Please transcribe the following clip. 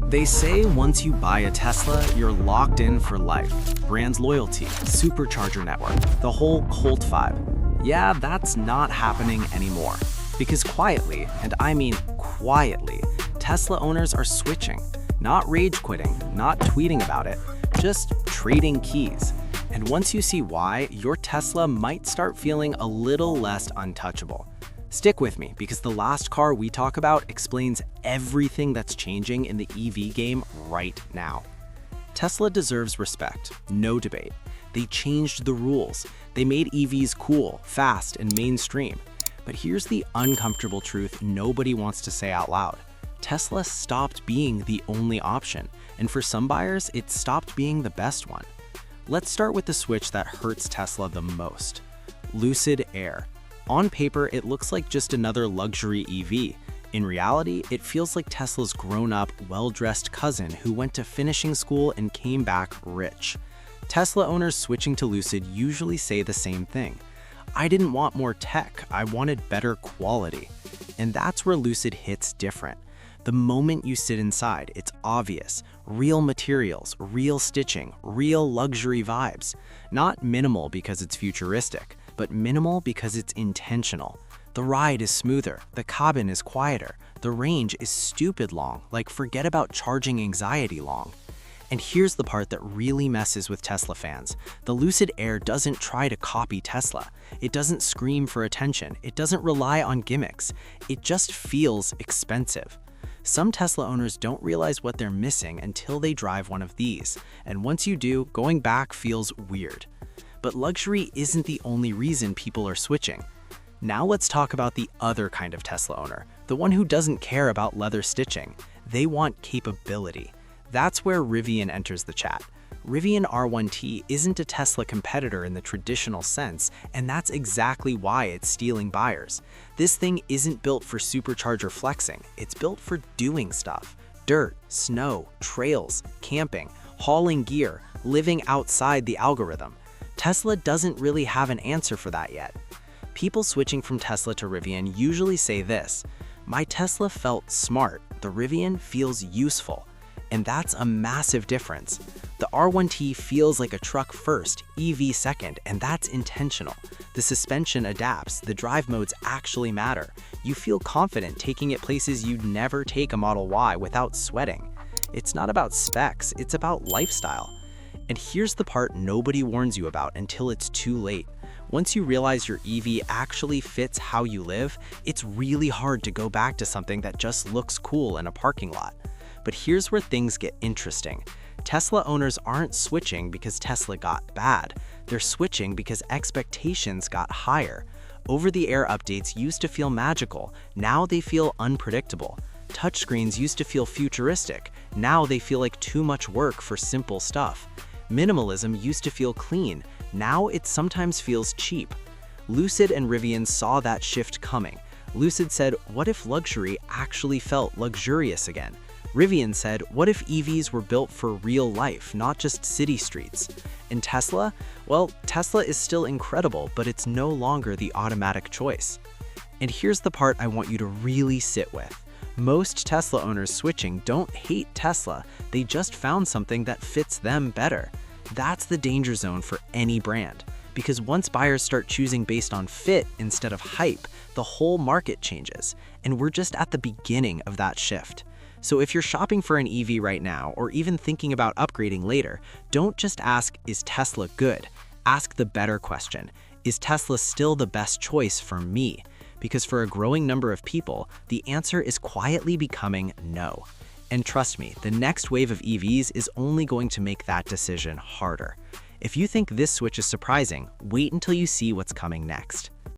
They say once you buy a Tesla, you're locked in for life. Brand loyalty, supercharger network, the whole cult vibe. Yeah, that's not happening anymore. Because quietly, and I mean quietly, Tesla owners are switching. Not rage quitting, not tweeting about it, just trading keys. And once you see why, your Tesla might start feeling a little less untouchable. Stick with me, because the last car we talk about explains everything that's changing in the EV game right now. Tesla deserves respect, no debate. They changed the rules. They made EVs cool, fast, and mainstream. But here's the uncomfortable truth nobody wants to say out loud. Tesla stopped being the only option, and for some buyers, it stopped being the best one. Let's start with the switch that hurts Tesla the most. Lucid Air. On paper, it looks like just another luxury EV. In reality, it feels like Tesla's grown-up, well-dressed cousin who went to finishing school and came back rich. Tesla owners switching to Lucid usually say the same thing. I didn't want more tech, I wanted better quality. And that's where Lucid hits different. The moment you sit inside, it's obvious. Real materials, real stitching, real luxury vibes. Not minimal because it's futuristic, but minimal because it's intentional. The ride is smoother, the cabin is quieter, the range is stupid long, like forget about charging anxiety long. And here's the part that really messes with Tesla fans. The Lucid Air doesn't try to copy Tesla. It doesn't scream for attention. It doesn't rely on gimmicks. It just feels expensive. Some Tesla owners don't realize what they're missing until they drive one of these. And once you do, going back feels weird. But luxury isn't the only reason people are switching. Now let's talk about the other kind of Tesla owner, the one who doesn't care about leather stitching. They want capability. That's where Rivian enters the chat. Rivian R1T isn't a Tesla competitor in the traditional sense, and that's exactly why it's stealing buyers. This thing isn't built for supercharger flexing, it's built for doing stuff. Dirt, snow, trails, camping, hauling gear, living outside the algorithm. Tesla doesn't really have an answer for that yet. People switching from Tesla to Rivian usually say this: my Tesla felt smart, the Rivian feels useful. And that's a massive difference. The R1T feels like a truck first, EV second, and that's intentional. The suspension adapts, the drive modes actually matter. You feel confident taking it places you'd never take a Model Y without sweating. It's not about specs, it's about lifestyle. And here's the part nobody warns you about until it's too late. Once you realize your EV actually fits how you live, it's really hard to go back to something that just looks cool in a parking lot. But here's where things get interesting. Tesla owners aren't switching because Tesla got bad. They're switching because expectations got higher. Over-the-air updates used to feel magical. Now they feel unpredictable. Touchscreens used to feel futuristic. Now they feel like too much work for simple stuff. Minimalism used to feel clean. Now it sometimes feels cheap. Lucid and Rivian saw that shift coming. Lucid said, what if luxury actually felt luxurious again? Rivian said, what if EVs were built for real life, not just city streets? And Tesla? Well, Tesla is still incredible, but it's no longer the automatic choice. And here's the part I want you to really sit with. Most Tesla owners switching don't hate Tesla, they just found something that fits them better. That's the danger zone for any brand. Because once buyers start choosing based on fit instead of hype, the whole market changes. And we're just at the beginning of that shift. So if you're shopping for an EV right now, or even thinking about upgrading later, don't just ask, is Tesla good? Ask the better question, is Tesla still the best choice for me? Because for a growing number of people, the answer is quietly becoming no. And trust me, the next wave of EVs is only going to make that decision harder. If you think this switch is surprising, wait until you see what's coming next.